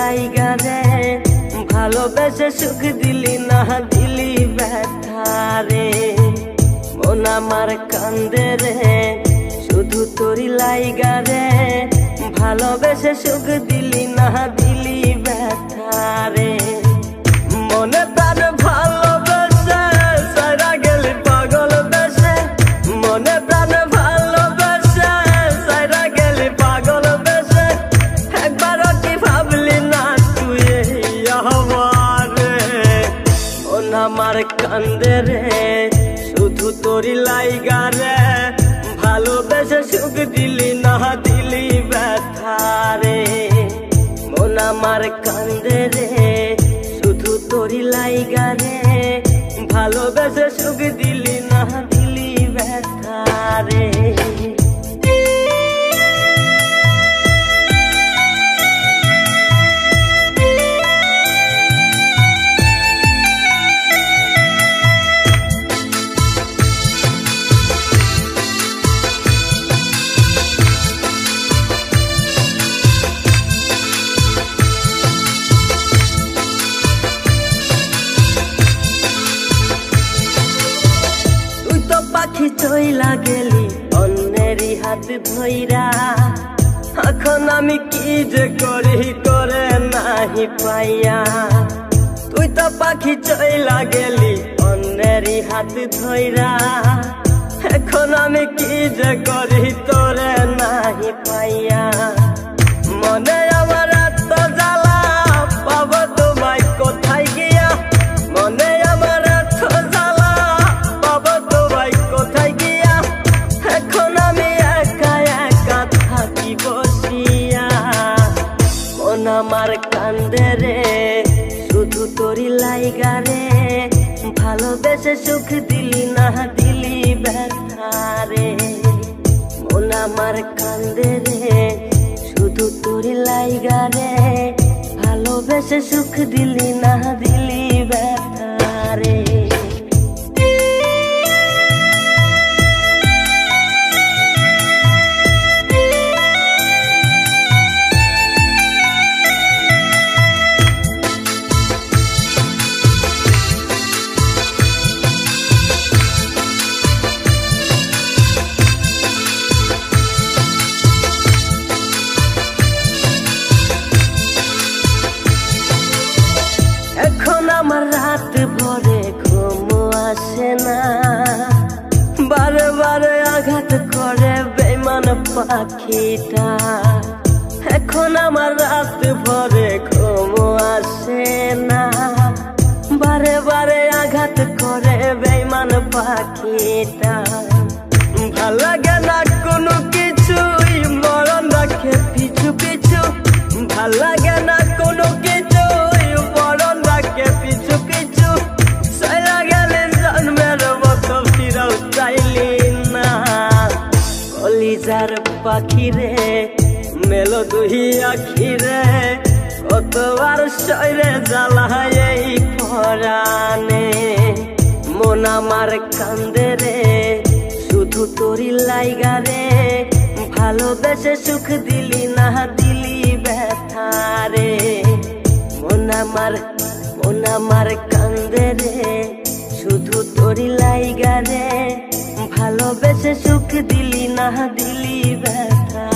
লাইগা রে ভালোবেসে সুখ দিলি না দিলি ব্যথা রে। মন আমার কান্দে রে শুধু তোরি লাইগা রে ভালোবেসে সুখ দিলি না দিলি ব্যথা রে। মনে প্রাণ ভালোবেসে সারা গেলি পাগল বেশে, মনে প্রাণ ভালোবেসে সারা গেলি পাগল বেশে। একবারও কি ভাবলি না তুই আমারে? মন আমার কান্দে রে শুধু তোরি লাইগা রে ভালোবেসে সুখ দিলি না দিলি ব্যথা রে। মন আমার কান্দে রে শুধু তোরি লাইগা রে ভালোবেসে সুখ দিলি না দিলি ব্যথা রে। পাখি চইলা গেলি অন্যেরই হাত ধইরা, এখন আমি কি যে করি তোরে নাহি পাইয়া। তুই তো পাখি চইলা গেলি অন্যেরই হাত ধইরা, এখন আমি কি যে করি তোরে নাহি পাইয়া। মনে আমার এত জ্বালা পাবো তোমায় কোথায় গিয়া, মনে আমার এত জ্বালা পাবো তোমায় কোথায় গিয়া। এখন আমি একা একা থাকি বসিয়া। মন আমার কান্দে রে শুধু তোরি লাইগা রে ভালোবেসে সুখ দিলি না দিলি ব্যথা রে। মন আমার কান্দে রে শুধু তোরি লাইগা রে ভালোবেসে সুখ দিলি না দিলি ব্যথা রে। এখন আমার রাত ভরে ঘুম আসে না, বারে বারে আঘাত করে বেঈমান পাখিটা। এখন আমার রাত ভরে ঘুম আসে না, বারে বারে আঘাত করে বেঈমান পাখিটা। ভাল লাগে না কোনো কিছুই মরণ রাখে পিছু পিছু, ভাল লাগে না কোনো কিছুই মরণ রাখে পিছু পিছু। সারা গেলে জন্মের মতো ফিরাও চাইলি না। কলিজার পাখি রে মেলো দুই আখি রে কতবার শরীরে জ্বালায় এই পরাণে। মন আমার কান্দে রে শুধু তোরি লাইগা রে ভালোবেসে সুখ দিলি না দিলি ব্যথা রে। মন আমার কান্দে রে শুধু তোরি লাইগা রে ভালোবেসে সুখ দিলি না দিলি ব্যথা।